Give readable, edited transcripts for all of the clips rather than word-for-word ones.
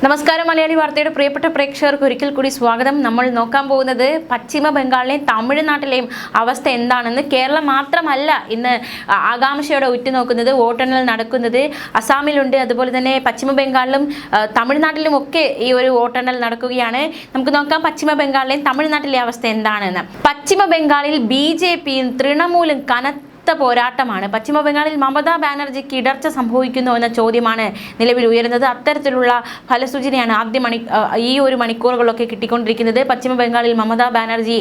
നമസ്കാരം മലയാളി വാർത്തയുടെ പ്രിയപ്പെട്ട പ്രേക്ഷകർക്ക് ഒരിക്കൽ കൂടി സ്വാഗതം. നമ്മൾ നോക്കാൻ പോകുന്നത് പശ്ചിമ ബംഗാളിലെയും തമിഴ്നാട്ടിലെയും അവസ്ഥ എന്താണെന്ന്. കേരളം മാത്രമല്ല ഇന്ന് ആകാംക്ഷയോടെ ഉറ്റുനോക്കുന്നത്. വോട്ടെണ്ണൽ നടക്കുന്നത് അസാമിലുണ്ട്, അതുപോലെ തന്നെ പശ്ചിമ ബംഗാളിലും തമിഴ്നാട്ടിലും ഒക്കെ ഈ ഒരു വോട്ടെണ്ണൽ നടക്കുകയാണ്. നമുക്ക് നോക്കാം പശ്ചിമ ബംഗാളിലെയും തമിഴ്നാട്ടിലെ അവസ്ഥ എന്താണെന്ന്. പശ്ചിമ ബംഗാളിൽ ബിജെപിയും തൃണമൂലും കനത്ത പോരാട്ടമാണ്. പശ്ചിമ ബംഗാളിൽ മമതാ ബാനർജിക്ക് ഇടർച്ച സംഭവിക്കുന്നു എന്ന ചോദ്യമാണ് നിലവിൽ ഉയരുന്നത്. അത്തരത്തിലുള്ള ഫലസൂചനയാണ് ഈ ഒരു മണിക്കൂറുകളൊക്കെ കിട്ടിക്കൊണ്ടിരിക്കുന്നത്. പശ്ചിമ ബംഗാളിൽ മമതാ ബാനർജി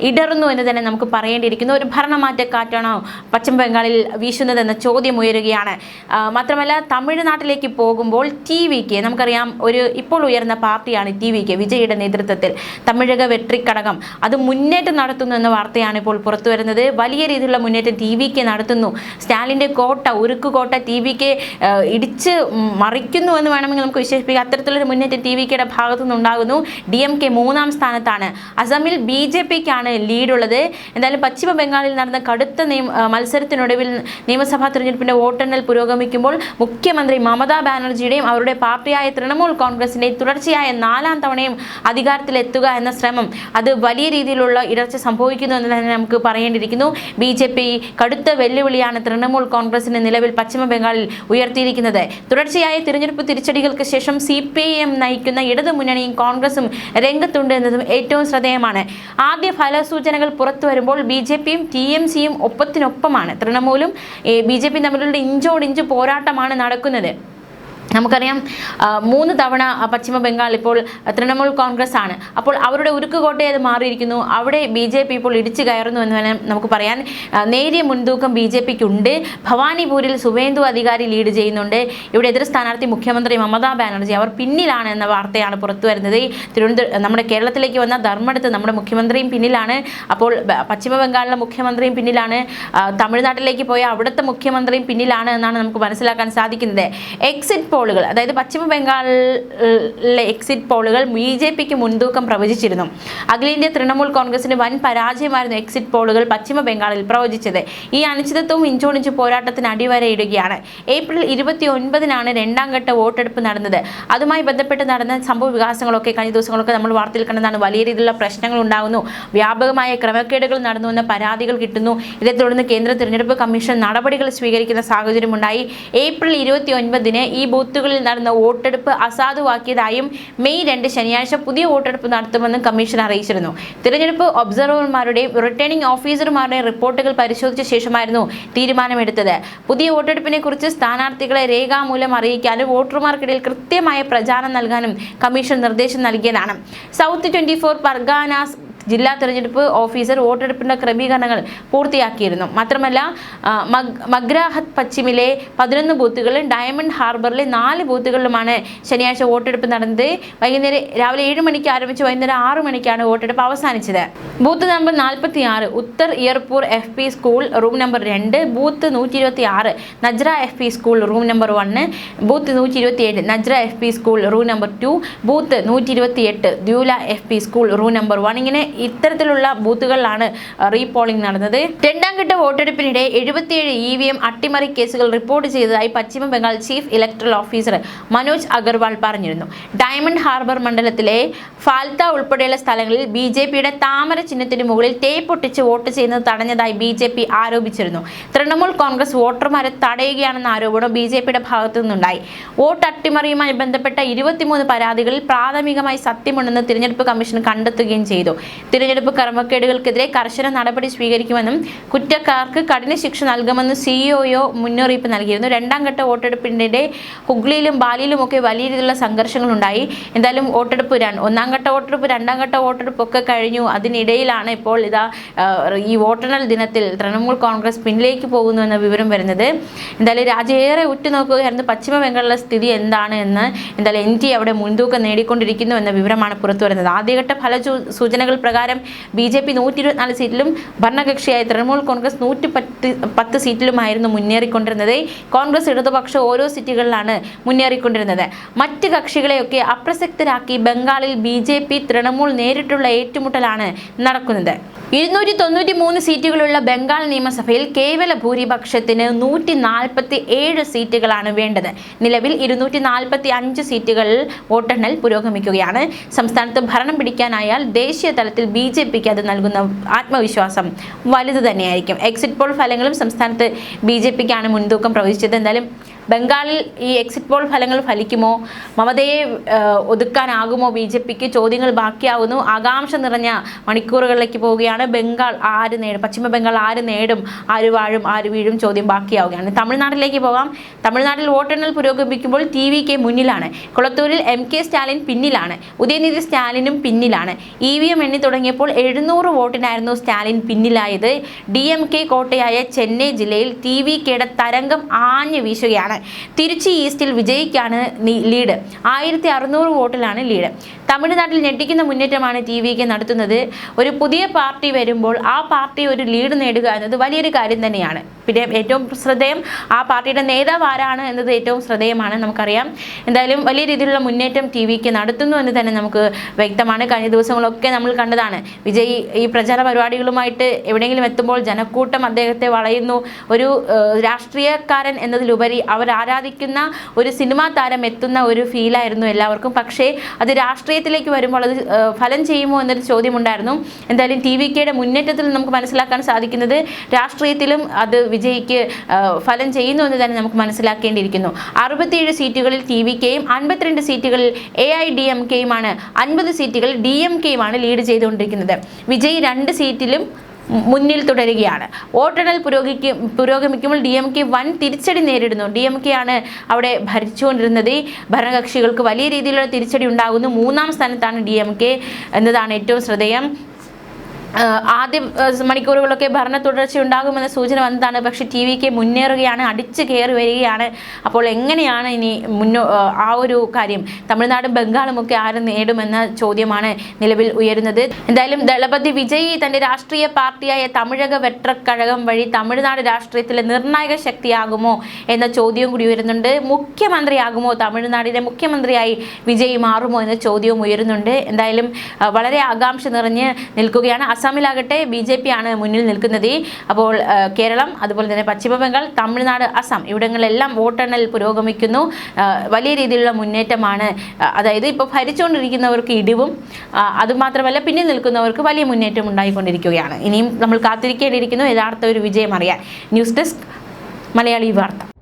ഇടറുന്നു എന്ന് തന്നെ നമുക്ക് പറയേണ്ടിയിരിക്കുന്നു. ഒരു ഭരണമാറ്റക്കാറ്റാണോ പശ്ചിമ ബംഗാളിൽ വീശുന്നതെന്ന ചോദ്യം ഉയരുകയാണ്. മാത്രമല്ല തമിഴ്നാട്ടിലേക്ക് പോകുമ്പോൾ ടി.വി.കെ നമുക്കറിയാം ഇപ്പോൾ ഉയർന്ന പാർട്ടിയാണ് ടി.വി.കെ. വിജയുടെ നേതൃത്വത്തിൽ തമിഴക വെട്രിക്കടകം അത് മുന്നേറ്റം നടത്തുന്നു എന്ന വാർത്തയാണ് ഇപ്പോൾ പുറത്തു വരുന്നത്. വലിയ രീതിയിലുള്ള മുന്നേറ്റം ടി.വി.കെ നടത്തുന്നു. സ്റ്റാലിൻ്റെ ഉരുക്കുകോട്ട ടി.വി.കെ ഇടിച്ച് മറിക്കുന്നു എന്ന് വേണമെങ്കിൽ നമുക്ക് വിശേഷിപ്പിക്കാം. അത്തരത്തിലൊരു മുന്നേറ്റം ടി.വി.കെയുടെ ഭാഗത്തു നിന്നുണ്ടാകുന്നു. DMK 3ാം സ്ഥാനത്താണ്. അസമിൽ BJPക്കാണ് ലീഡുള്ളത്. എന്തായാലും പശ്ചിമ ബംഗാളിൽ നടന്ന കടുത്ത മത്സരത്തിനൊടുവിൽ നിയമസഭാ തെരഞ്ഞെടുപ്പിന്റെ വോട്ടെണ്ണൽ പുരോഗമിക്കുമ്പോൾ മുഖ്യമന്ത്രി മമതാ ബാനർജിയുടെയും അവരുടെ പാർട്ടിയായ തൃണമൂൽ കോൺഗ്രസിന്റെയും തുടർച്ചയായ 4ാം തവണയും അധികാരത്തിലെത്തുക എന്ന ശ്രമം അത് വലിയ രീതിയിലുള്ള ഇടർച്ച സംഭവിക്കുന്നു എന്ന് തന്നെ നമുക്ക് പറയേണ്ടിയിരിക്കുന്നു. BJP കടുത്ത വെല്ലുവിളിയാണ് തൃണമൂൽ കോൺഗ്രസിന് നിലവിൽ പശ്ചിമ ബംഗാളിൽ ഉയർത്തിയിരിക്കുന്നത്. തുടർച്ചയായ തിരഞ്ഞെടുപ്പ് തിരിച്ചടികൾക്ക് ശേഷം CPIM നയിക്കുന്ന ഇടതു മുന്നണിയും കോൺഗ്രസും രംഗത്തുണ്ട് എന്നതും ഏറ്റവും ശ്രദ്ധേയമാണ്. ആദ്യ ഫലസൂചനകൾ പുറത്തു വരുമ്പോൾ BJPയും TMCയും ഒപ്പത്തിനൊപ്പമാണ്. തൃണമൂലും BJPയും തമ്മിലുള്ള ഇഞ്ചോടിഞ്ച് പോരാട്ടമാണ് നടക്കുന്നത്. നമുക്കറിയാം 3 തവണ പശ്ചിമ ബംഗാൾ ഇപ്പോൾ തൃണമൂൽ കോൺഗ്രസ് ആണ്. അപ്പോൾ അവരുടെ ഉരുക്കുകോട്ടയെ അത് മാറിയിരിക്കുന്നു. അവിടെ BJP ഇപ്പോൾ ഇടിച്ചു കയറുന്നു എന്ന് വേണം നമുക്ക് പറയാൻ. നേരിയ മുൻതൂക്കം BJPക്ക് ഉണ്ട്. ഭവാനിപൂരിൽ സുവേന്ദു അധികാരി ലീഡ് ചെയ്യുന്നുണ്ട്. ഇവിടെ എതിർ സ്ഥാനാർത്ഥി മുഖ്യമന്ത്രി മമതാ ബാനർജി അവർ പിന്നിലാണ് എന്ന വാർത്തയാണ് പുറത്തു വരുന്നത്. നമ്മുടെ കേരളത്തിലേക്ക് വന്ന ധർമ്മടത്ത് നമ്മുടെ മുഖ്യമന്ത്രിയും പിന്നിലാണ്. അപ്പോൾ പശ്ചിമ ബംഗാളിലെ മുഖ്യമന്ത്രിയും പിന്നിലാണ്. തമിഴ്നാട്ടിലേക്ക് പോയ അവിടുത്തെ മുഖ്യമന്ത്രിയും പിന്നിലാണ് എന്നാണ് നമുക്ക് മനസ്സിലാക്കാൻ സാധിക്കുന്നത്. എക്സിറ്റ് പോളുകൾ, അതായത് പശ്ചിമ ബംഗാളിലെ എക്സിറ്റ് പോളുകൾ BJPക്ക് മുൻതൂക്കം പ്രവചിച്ചിരുന്നു. അഖിലേന്ത്യാ തൃണമൂൽ കോൺഗ്രസിന് വൻ പരാജയമായിരുന്നു എക്സിറ്റ് പോളുകൾ പശ്ചിമ ബംഗാളിൽ പ്രവചിച്ചത്. ഈ അനിശ്ചിതത്വവും ഇഞ്ചോടിഞ്ച് പോരാട്ടത്തിന് അടിവരയിടുകയാണ്. ഏപ്രിൽ 29-നാണ് 2ാം ഘട്ട വോട്ടെടുപ്പ് നടന്നത്. അതുമായി ബന്ധപ്പെട്ട് നടന്ന സംഭവ വികാസങ്ങളൊക്കെ കഴിഞ്ഞ ദിവസങ്ങളൊക്കെ നമ്മൾ വാർത്തയിൽ കണ്ടതാണ്. വലിയ രീതിയിലുള്ള പ്രശ്നങ്ങൾ ഉണ്ടാകുന്നു, വ്യാപകമായ ക്രമക്കേടുകൾ നടന്നു എന്ന പരാതികൾ കിട്ടുന്നു. ഇതേ തുടർന്ന് കേന്ദ്ര തിരഞ്ഞെടുപ്പ് കമ്മീഷൻ നടപടികൾ സ്വീകരിക്കുന്ന സാഹചര്യമുണ്ടായി. ഏപ്രിൽ 29-ന് ഈ ബൂത്തുകളിൽ നടന്ന വോട്ടെടുപ്പ് അസാധുവാക്കിയതായും മെയ് 2 ശനിയാഴ്ച പുതിയ വോട്ടെടുപ്പ് നടത്തുമെന്നും കമ്മീഷൻ അറിയിച്ചിരുന്നു. തിരഞ്ഞെടുപ്പ് ഒബ്സർവർമാരുടെയും റിട്ടേണിംഗ് ഓഫീസർമാരുടെയും റിപ്പോർട്ടുകൾ പരിശോധിച്ച ശേഷമായിരുന്നു തീരുമാനമെടുത്തത്. പുതിയ വോട്ടെടുപ്പിനെ കുറിച്ച് സ്ഥാനാർത്ഥികളെ രേഖാമൂലം അറിയിക്കാനും വോട്ടർമാർക്കിടയിൽ കൃത്യമായ പ്രചാരണം നൽകാനും കമ്മീഷൻ നിർദ്ദേശം നൽകിയതാണ്. സൗത്ത് 24 പർഗാനാസ് ജില്ലാ തെരഞ്ഞെടുപ്പ് ഓഫീസർ വോട്ടെടുപ്പിന്റെ ക്രമീകരണങ്ങൾ പൂർത്തിയാക്കിയിരുന്നു. മാത്രമല്ല മഗ്രാഹത്ത് പശ്ചിമിലെ 11 ബൂത്തുകളിലും ഡയമണ്ട് ഹാർബറിലെ 4 ബൂത്തുകളിലുമാണ് ശനിയാഴ്ച വോട്ടെടുപ്പ് നടന്നത്. രാവിലെ 7 മണിക്ക് ആരംഭിച്ച് വൈകുന്നേരം 6 മണിക്കാണ് വോട്ടെടുപ്പ് അവസാനിച്ചത്. Booth number 46 Uttar Iyarpur FP school room number 2, booth 126 Najra FP school room number 1, booth 127 Najra FP school room number 2, booth 128 Deula FP school room number 1. ഇങ്ങനെ ഇത്തരത്തിലുള്ള ബൂത്തുകളിലാണ് റീപോളിംഗ് നടന്നത്. 2ാം ഘട്ട വോട്ടെടുപ്പിനിടെ 77 EVM അട്ടിമറി കേസുകൾ റിപ്പോർട്ട് ചെയ്തതായി Paschima Bangal chief electoral officer Manoj Agarwal പറഞ്ഞിരുന്നു. ഡയമണ്ട് ഹാർബർ മണ്ഡലത്തിലെ ഫാൽത്ത ഉൾപ്പെടെയുള്ള സ്ഥലങ്ങളിൽ BJPയുടെ താമര ചിഹ്നത്തിന് മുകളിൽ ടേപ്പ് ഒട്ടിച്ച് വോട്ട് ചെയ്യുന്നത് തടഞ്ഞതായി BJP ആരോപിച്ചിരുന്നു. തൃണമൂൽ കോൺഗ്രസ് വോട്ടർമാരെ തടയുകയാണെന്ന ആരോപണം BJPയുടെ ഭാഗത്തു നിന്നുണ്ടായി. വോട്ട് അട്ടിമറിയുമായി ബന്ധപ്പെട്ട 23 പരാതികളിൽ പ്രാഥമികമായി സത്യമുണ്ടെന്ന് തിരഞ്ഞെടുപ്പ് കമ്മീഷൻ കണ്ടെത്തുകയും ചെയ്തു. തിരഞ്ഞെടുപ്പ് ക്രമക്കേടുകൾക്കെതിരെ കർശന നടപടി സ്വീകരിക്കുമെന്നും കുറ്റക്കാർക്ക് കഠിന ശിക്ഷ നൽകുമെന്നും CEO മുന്നറിയിപ്പ് നൽകിയിരുന്നു. 2ാം ഘട്ട വോട്ടെടുപ്പിനിടെ ഹുഗ്ലിയിലും ബാലിയിലുമൊക്കെ വലിയ രീതിയിലുള്ള സംഘർഷങ്ങളുണ്ടായി. എന്തായാലും വോട്ടെടുപ്പ് 1ാം ഘട്ട വോട്ടെടുപ്പ് 2ാം ഘട്ട വോട്ടെടുപ്പ് ഒക്കെ കഴിഞ്ഞു. അതിനിടയിലാണ് ഇപ്പോൾ ഈ വോട്ടെണ്ണൽ ദിനത്തിൽ തൃണമൂൽ കോൺഗ്രസ് പിന്നിലേക്ക് പോകുന്നു എന്ന വിവരം വരുന്നത്. എന്തായാലും രാജ്യമേറെ ഉറ്റുനോക്കുകയായിരുന്നു പശ്ചിമ ബംഗാളിലെ സ്ഥിതി എന്താണ് എന്ന്. എന്തായാലും NT അവിടെ മുൻതൂക്കം നേടിക്കൊണ്ടിരിക്കുന്നു എന്ന വിവരമാണ് പുറത്തു വരുന്നത്. ആദ്യഘട്ട സൂചനകൾ പ്രകാരം BJP 124 സീറ്റിലും ഭരണകക്ഷിയായ തൃണമൂൽ കോൺഗ്രസ് 110 സീറ്റിലുമായിരുന്നു മുന്നേറിക്കൊണ്ടിരുന്നത്. കോൺഗ്രസ് ഇടതുപക്ഷ ഓരോ സീറ്റുകളിലാണ് മുന്നേറിക്കൊണ്ടിരുന്നത്. മറ്റ് കക്ഷികളെയൊക്കെ അപ്രസക്തരാക്കി ബംഗാളിൽ BJP തൃണമൂൽ നേരിട്ടുള്ള ഏറ്റുമുട്ടലാണ് നടക്കുന്നത്. 293 സീറ്റുകളുള്ള ബംഗാൾ നിയമസഭയിൽ കേവല ഭൂരിപക്ഷത്തിന് 147 സീറ്റുകളാണ് വേണ്ടത്. നിലവിൽ 245 സീറ്റുകളിൽ വോട്ടെണ്ണൽ പുരോഗമിക്കുകയാണ്. സംസ്ഥാനത്ത് ഭരണം പിടിക്കാനായാൽ ദേശീയ തലത്തിൽ BJPക്ക് അത് നൽകുന്ന ആത്മവിശ്വാസം വലുത് തന്നെയായിരിക്കും. എക്സിറ്റ് പോൾ ഫലങ്ങളും സംസ്ഥാനത്ത് BJPക്കാണ് മുൻതൂക്കം പ്രവചിച്ചത്. എന്തായാലും ബംഗാളിൽ ഈ എക്സിറ്റ് പോൾ ഫലങ്ങൾ ഫലിക്കുമോ, മമതയെ ഒതുക്കാനാകുമോ BJPക്ക്, ചോദ്യങ്ങൾ ബാക്കിയാവുന്നു. ആകാംക്ഷ നിറഞ്ഞ മണിക്കൂറുകളിലേക്ക് പോവുകയാണ്. ബംഗാൾ ആര് നേടും, പശ്ചിമ ബംഗാൾ ആര് നേടും, ആര് വാഴും ആര് വീഴും, ചോദ്യം ബാക്കിയാവുകയാണ്. തമിഴ്നാട്ടിലേക്ക് പോകാം. തമിഴ്നാട്ടിൽ വോട്ടെണ്ണൽ പുരോഗമിക്കുമ്പോൾ TVK മുന്നിലാണ്. കൊളത്തൂരിൽ MK സ്റ്റാലിൻ പിന്നിലാണ്. ഉദയനിധി സ്റ്റാലിനും പിന്നിലാണ്. EVM എണ്ണി തുടങ്ങിയപ്പോൾ 700 വോട്ടിനായിരുന്നു സ്റ്റാലിൻ പിന്നിലായത്. DMK കോട്ടയായ ചെന്നൈ ജില്ലയിൽ TVKയുടെ തരംഗം ആഞ്ഞു വീശുകയാണ്. തിരുച്ചി ഈസ്റ്റിൽ വിജയിക്കാണ് ലീഡ്. 1600 വോട്ടിലാണ് ലീഡ്. തമിഴ്നാട്ടിൽ ഞെട്ടിക്കുന്ന മുന്നേറ്റമാണ് TVK നടത്തുന്നത്. ഒരു പുതിയ പാർട്ടി വരുമ്പോൾ ആ പാർട്ടി ഒരു ലീഡ് നേടുക എന്നത് വലിയൊരു കാര്യം തന്നെയാണ്. പിന്നെ ഏറ്റവും ശ്രദ്ധേയം ആ പാർട്ടിയുടെ നേതാവ് ആരാണ് എന്നത് ഏറ്റവും ശ്രദ്ധേയമാണ്. നമുക്കറിയാം. എന്തായാലും വലിയ രീതിയിലുള്ള മുന്നേറ്റം TVK നടത്തുന്നു എന്ന് തന്നെ നമുക്ക് വ്യക്തമാണ്. കഴിഞ്ഞ ദിവസങ്ങളൊക്കെ നമ്മൾ കണ്ടതാണ്. വിജയ് ഈ പ്രചാര പരിപാടികളുമായിട്ട് എവിടെയെങ്കിലും എത്തുമ്പോൾ ജനക്കൂട്ടം അദ്ദേഹത്തെ വളയുന്നു. ഒരു രാഷ്ട്രീയക്കാരൻ എന്നതിലുപരി അവർ ആരാധിക്കുന്ന ഒരു സിനിമാ താരം എത്തുന്ന ഒരു ഫീലായിരുന്നു എല്ലാവർക്കും. പക്ഷേ അത് രാഷ്ട്രീയത്തിലേക്ക് വരുമ്പോൾ അത് ഫലം ചെയ്യുമോ എന്നൊരു ചോദ്യമുണ്ടായിരുന്നു. എന്തായാലും TVKയുടെ മുന്നേറ്റത്തിൽ നമുക്ക് മനസ്സിലാക്കാൻ സാധിക്കുന്നത് രാഷ്ട്രീയത്തിലും അത് വിജയ്ക്ക് ഫലം ചെയ്യുന്നു എന്ന് തന്നെ നമുക്ക് മനസ്സിലാക്കേണ്ടിയിരിക്കുന്നു. 67 സീറ്റുകളിൽ TVKയും 52 സീറ്റുകളിൽ AIDMKയുമാണ്. 50 സീറ്റുകളിൽ DMKയുമാണ് ലീഡ് ചെയ്തുകൊണ്ടിരിക്കുന്നത്. വിജയ് 2 സീറ്റിലും മുന്നിൽ തുടരുകയാണ്. വോട്ടെണ്ണൽ പുരോഗമിക്കുമ്പോൾ DMK വൻ തിരിച്ചടി നേരിടുന്നു. DMK ആണ് അവിടെ ഭരിച്ചുകൊണ്ടിരുന്നത്. ഭരണകക്ഷികൾക്ക് വലിയ രീതിയിലുള്ള തിരിച്ചടി ഉണ്ടാകുന്നു. 3ാം സ്ഥാനത്താണ് DMK എന്നതാണ് ഏറ്റവും ശ്രദ്ധേയം. ആദ്യ മണിക്കൂറുകളൊക്കെ ഭരണ തുടർച്ച ഉണ്ടാകുമെന്ന സൂചന വന്നതാണ്. പക്ഷേ TVK മുന്നേറുകയാണ്, അടിച്ചു കയറി വരികയാണ്. അപ്പോൾ എങ്ങനെയാണ് ഇനി ആ ഒരു കാര്യം, തമിഴ്നാടും ബംഗാളും ഒക്കെ ആര് നേടുമെന്ന ചോദ്യമാണ് നിലവിൽ ഉയരുന്നത്. എന്തായാലും ദളപതി വിജയ് തൻ്റെ രാഷ്ട്രീയ പാർട്ടിയായ തമിഴക വെട്രക്കഴകം വഴി തമിഴ്നാട് രാഷ്ട്രീയത്തിലെ നിർണായക ശക്തിയാകുമോ എന്ന ചോദ്യവും കൂടി ഉയരുന്നുണ്ട്. മുഖ്യമന്ത്രിയാകുമോ, തമിഴ്നാടിൻ്റെ മുഖ്യമന്ത്രിയായി വിജയ് മാറുമോ എന്ന ചോദ്യവും ഉയരുന്നുണ്ട്. എന്തായാലും വളരെ ആകാംക്ഷ നിറഞ്ഞ് നിൽക്കുകയാണ്. അസമിലാകട്ടെ BJP ആണ് മുന്നിൽ നിൽക്കുന്നത്. അപ്പോൾ കേരളം, അതുപോലെ തന്നെ പശ്ചിമ ബംഗാൾ, തമിഴ്നാട്, അസം ഇവിടങ്ങളിലെല്ലാം വോട്ടെണ്ണൽ പുരോഗമിക്കുന്നു. വലിയ രീതിയിലുള്ള മുന്നേറ്റമാണ്. അതായത് ഇപ്പോൾ ഭരിച്ചുകൊണ്ടിരിക്കുന്നവർക്ക് ഇടിവും, അതുമാത്രമല്ല പിന്നിൽ നിൽക്കുന്നവർക്ക് വലിയ മുന്നേറ്റം ഉണ്ടായിക്കൊണ്ടിരിക്കുകയാണ്. ഇനിയും നമ്മൾ കാത്തിരിക്കേണ്ടിയിരിക്കുന്നു യഥാർത്ഥ ഒരു വിജയം അറിയാൻ. ന്യൂസ് ഡെസ്ക് മലയാളി വാർത്ത.